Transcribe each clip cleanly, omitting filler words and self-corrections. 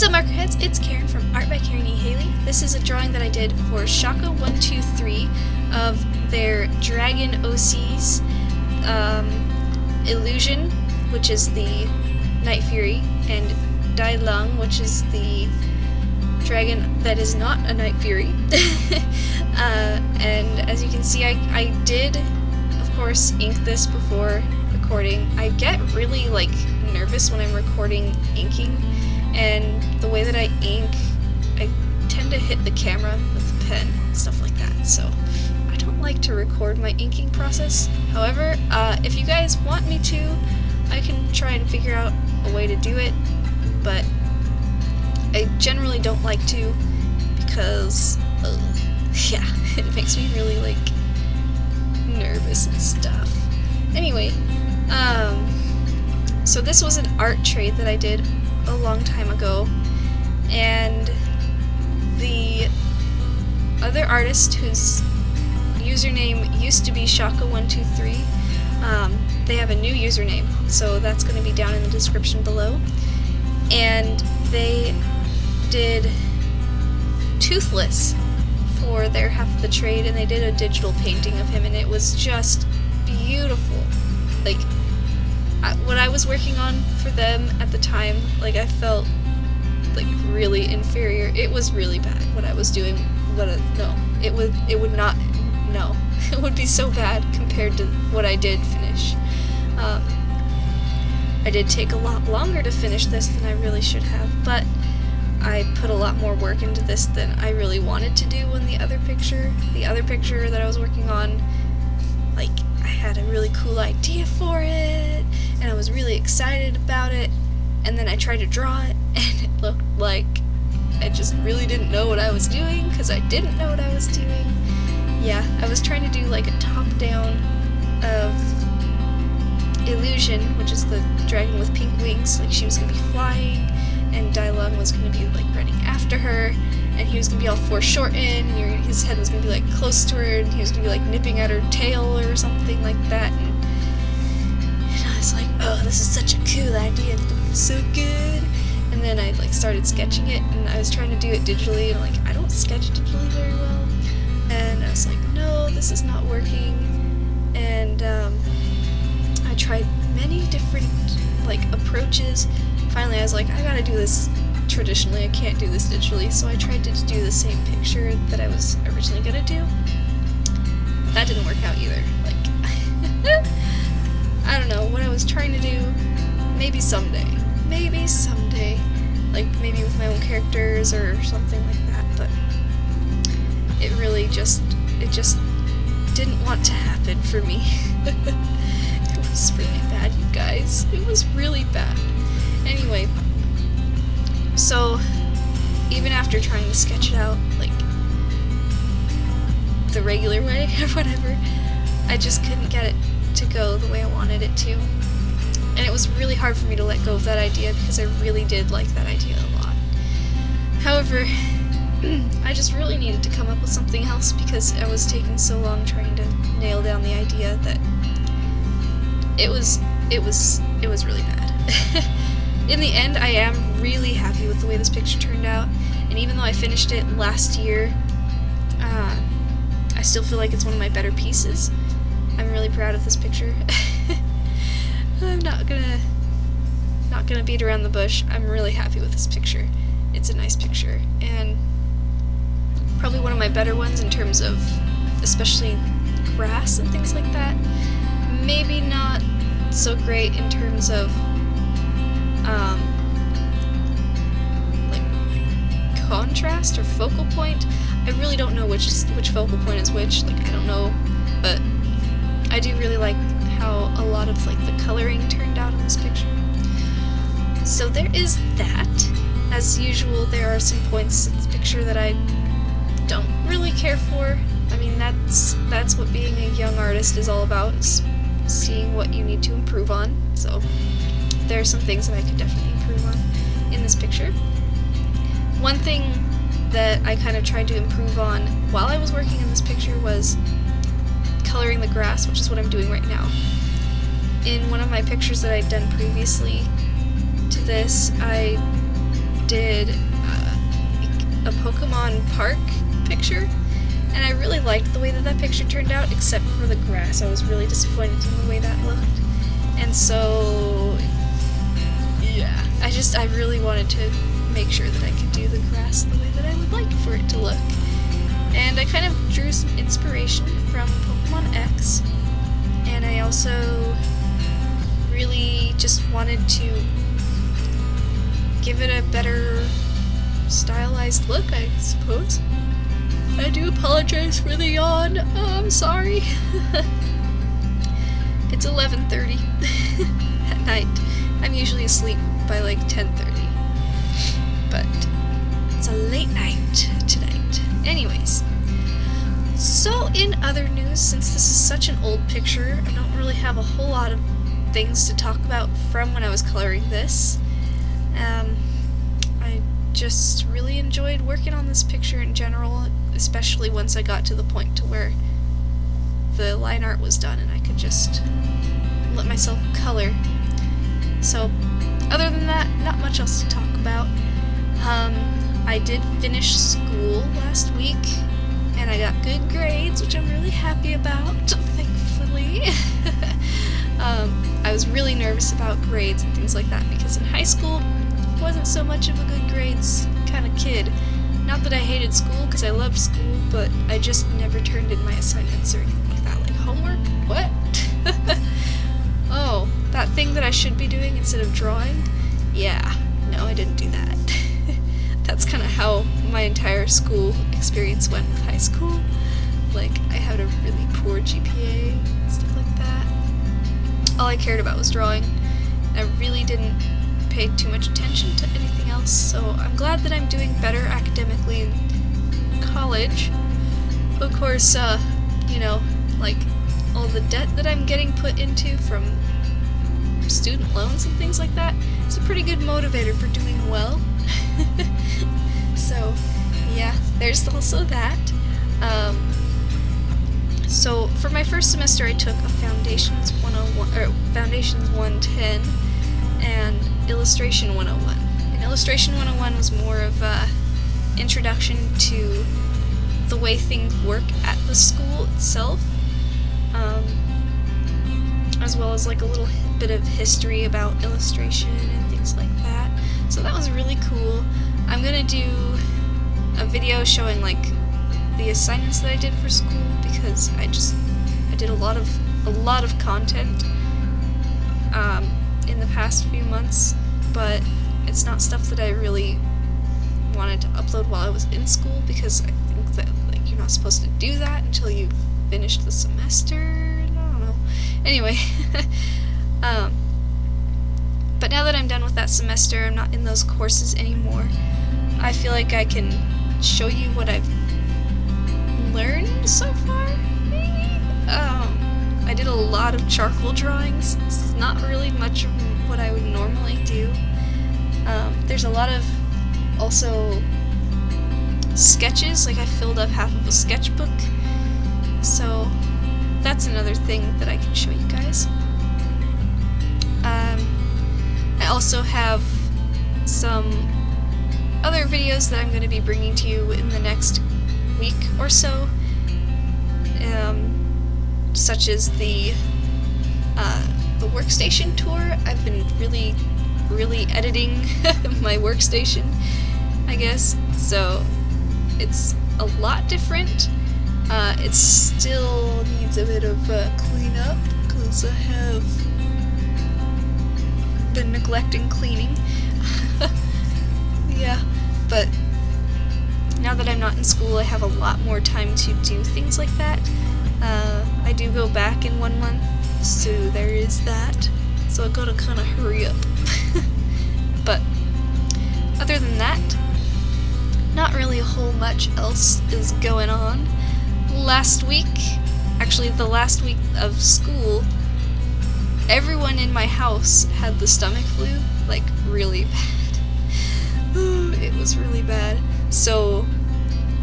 What's up, Markerheads? It's Karen from Art by Karen E. Haley. This is a drawing that I did for Shocka123 of their Dragon OC's Illusion, which is the Night Fury, and Dai Lung, which is the dragon that is not a Night Fury. And as you can see, I did, of course, ink this before recording. I get really, nervous when I'm recording inking, and the way that I ink, I tend to hit the camera with a pen and stuff like that, so I don't like to record my inking process. However, if you guys want me to, I can try and figure out a way to do it, but I generally don't like to because, yeah, it makes me really, nervous and stuff. Anyway, so this was an art trade that I did a long time ago, and the other artist whose username used to be Shocka123, they have a new username, so that's going to be down in the description below, and they did Toothless for their half of the trade, and they did a digital painting of him, and it was just beautiful. What I was working on for them at the time, I felt really inferior. It was really bad what I was doing. It would be so bad compared to what I did finish. I did take a lot longer to finish this than I really should have, but I put a lot more work into this than I really wanted to do in the other picture that I was working on. I had a really cool idea for it, and I was really excited about it, and then I tried to draw it, and it looked like I just really didn't know what I was doing, because I didn't know what I was doing. Yeah, I was trying to do a top-down of Illusion, which is the dragon with pink wings, she was going to be flying, and Dai Lung was going to be running after her, and he was going to be all foreshortened, and his head was going to be close to her, and he was going to be nipping at her tail or something like that, and I was like, oh, this is such a cool idea, it's going to be so good. And then I started sketching it, and I was trying to do it digitally, and I don't sketch digitally very well, and I was like, no, this is not working. And I tried many different approaches. Finally I was like, I gotta do this traditionally, I can't do this digitally, so I tried to do the same picture that I was originally gonna do. That didn't work out either. I don't know what I was trying to do. Maybe someday, maybe with my own characters or something like that, but it just didn't want to happen for me. It was really bad, you guys. It was really bad. Anyway, so even after trying to sketch it out the regular way or whatever, I just couldn't get it to go the way I wanted it to. And it was really hard for me to let go of that idea because I really did like that idea a lot. However, I just really needed to come up with something else because I was taking so long trying to nail down the idea that it was really bad. In the end, I am really happy with the way this picture turned out, and even though I finished it last year, I still feel like it's one of my better pieces. I'm really proud of this picture. I'm not gonna beat around the bush. I'm really happy with this picture. It's a nice picture, and probably one of my better ones in terms of especially grass and things like that. Maybe not so great in terms of contrast or focal point. I really don't know which focal point is which. I don't know, but I do really like how a lot of the coloring turned out in this picture. So there is that. As usual, there are some points in this picture that I don't really care for. I mean, that's what being a young artist is all about, is seeing what you need to improve on. So there are some things that I could definitely improve on in this picture. One thing that I kind of tried to improve on while I was working in this picture was coloring the grass, which is what I'm doing right now. In one of my pictures that I'd done previously to this, I did Pond Park picture, and I really liked the way that picture turned out, except for the grass. I was really disappointed in the way that looked. And so, yeah, I really wanted to make sure that I could do the grass the way that I would like for it to look. And I kind of drew some inspiration from Pokemon X, and I also really just wanted to give it a better stylized look, I suppose. I do apologize for the yawn. Oh, I'm sorry. It's 11:30 at night. I'm usually asleep by like 10:30, but it's a late night tonight. Anyways, so in other news, since this is such an old picture, I don't really have a whole lot of things to talk about from when I was coloring this. I just really enjoyed working on this picture in general, especially once I got to the point to where the line art was done and I could just let myself color. So, other than that, not much else to talk about. I did finish school last week, and I got good grades, which I'm really happy about, thankfully. I was really nervous about grades and things like that, because in high school, I wasn't so much of a good grades kind of kid. Not that I hated school, because I loved school, but I just never turned in my assignments or anything like that. Like, homework? What? Oh, that thing that I should be doing instead of drawing? Yeah, no, I didn't do that. That's kind of how my entire school experience went with high school. Like, I had a really poor GPA and stuff like that. All I cared about was drawing. I really didn't pay too much attention to anything else, so I'm glad that I'm doing better academically in college. Of course, you know, like, all the debt that I'm getting put into from student loans and things like that, it's a pretty good motivator for doing well. So, yeah, there's also that. So, for my first semester, I took a Foundations 101, or Foundations 110, and Illustration 101. And Illustration 101 was more of a introduction to the way things work at the school itself, as well as like a little bit of history about illustration and things like that. So that was really cool. I'm gonna do a video showing like the assignments that I did for school, because I did a lot of content in the past few months, but it's not stuff that I really wanted to upload while I was in school, because I think that like you're not supposed to do that until you've finished the semester. I don't know. Anyway, but now that I'm done with that semester, I'm not in those courses anymore, I feel like I can show you what I've learned so far, maybe? I did a lot of charcoal drawings. It's not really much of what I would normally do. There's a lot of also sketches, like I filled up half of a sketchbook, so that's another thing that I can show you guys. I also have some other videos that I'm going to be bringing to you in the next week or so, such as the workstation tour. I've been really editing my workstation, I guess, so it's a lot different. It still needs a bit of cleanup, because I have been neglecting cleaning. Yeah, but now that I'm not in school, I have a lot more time to do things like that. I do go back in 1 month, so there is that. So I gotta kind of hurry up. But other than that, not really a whole much else is going on. Last week, actually the last week of school, everyone in my house had the stomach flu, like really bad. It was really bad. So,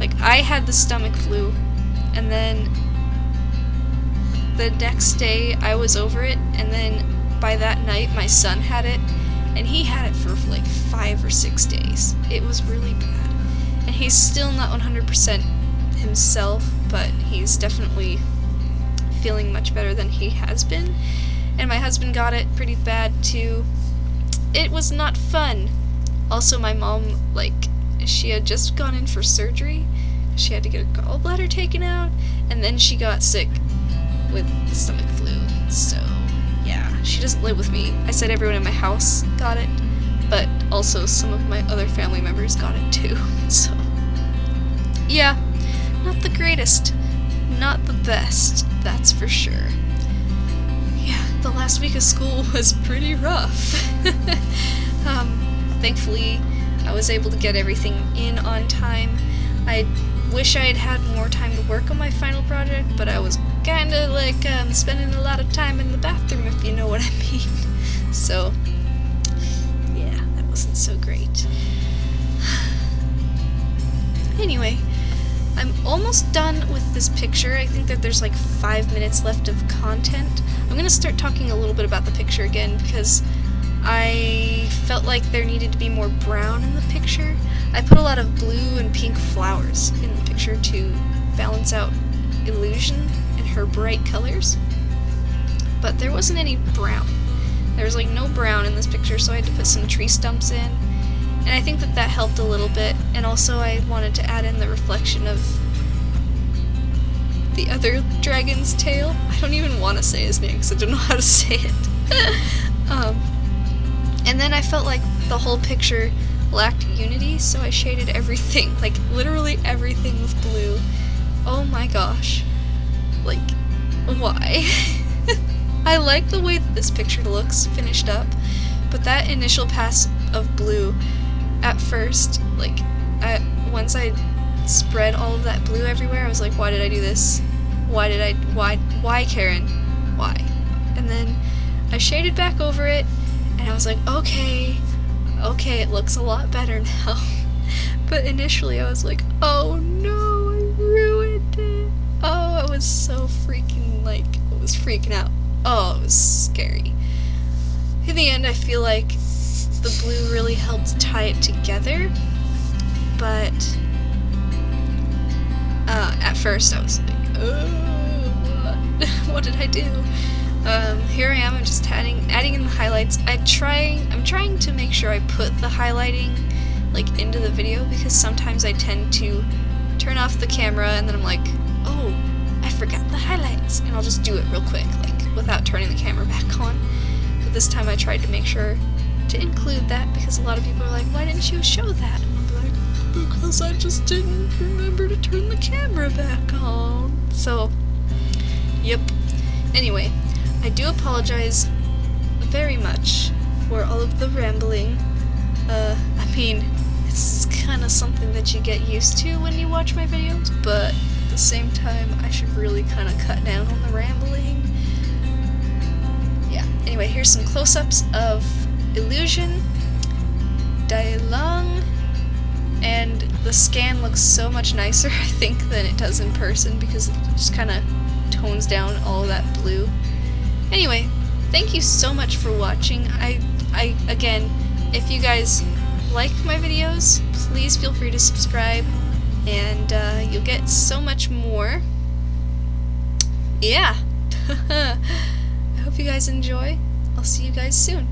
like, I had the stomach flu, and then the next day I was over it, and then by that night my son had it, and he had it for like 5 or 6 days. It was really bad. and he's still not 100% himself, but he's definitely feeling much better than he has been. And my husband got it pretty bad too. It was not fun. Also, my mom, like, she had just gone in for surgery. She had to get her gallbladder taken out, and then she got sick with the stomach flu. So, yeah, she doesn't live with me. I said everyone in my house got it, but also some of my other family members got it too. So, yeah, not the greatest, not the best, that's for sure. Yeah, the last week of school was pretty rough. Thankfully, I was able to get everything in on time. I wish I had had more time to work on my final project, but I was kinda like spending a lot of time in the bathroom, if you know what I mean. So, yeah, that wasn't so great. Anyway, I'm almost done with this picture. I think that there's like 5 minutes left of content. I'm gonna start talking a little bit about the picture again because I felt like there needed to be more brown in the picture. I put a lot of blue and pink flowers in the picture to balance out Illusion and her bright colors, but there wasn't any brown. There was like no brown in this picture, so I had to put some tree stumps in, and I think that that helped a little bit. And also I wanted to add in the reflection of the other dragon's tail. I don't even want to say his name because I don't know how to say it. And then I felt like the whole picture lacked unity, so I shaded everything, like literally everything, with blue. Oh my gosh. Like, why? I like the way that this picture looks finished up, but that initial pass of blue, at first, like, once I spread all of that blue everywhere, I was like, why did I do this? Why, Karen? Why? And then I shaded back over it, and I was like, okay, it looks a lot better now. But initially I was like, oh no, I ruined it. Oh, I was so freaking, like, I was freaking out. Oh, it was scary. In the end, I feel like the blue really helped tie it together, but at first I was like, oh, what did I do? Here I am, I'm just adding in the highlights. I'm trying to make sure I put the highlighting, like, into the video, because sometimes I tend to turn off the camera and then I'm like, oh, I forgot the highlights, and I'll just do it real quick, like, without turning the camera back on. But this time I tried to make sure to include that, because a lot of people are like, why didn't you show that? And I'm like, because I just didn't remember to turn the camera back on. So, yep. Anyway, I do apologize very much for all of the rambling. I mean, it's kind of something that you get used to when you watch my videos, but at the same time, I should really kind of cut down on the rambling. Yeah, anyway, here's some close-ups of Illusion, Dailong, and the scan looks so much nicer, I think, than it does in person, because it just kind of tones down all of that blue. Anyway, thank you so much for watching. I again, if you guys like my videos, please feel free to subscribe, and you'll get so much more. Yeah. I hope you guys enjoy. I'll see you guys soon.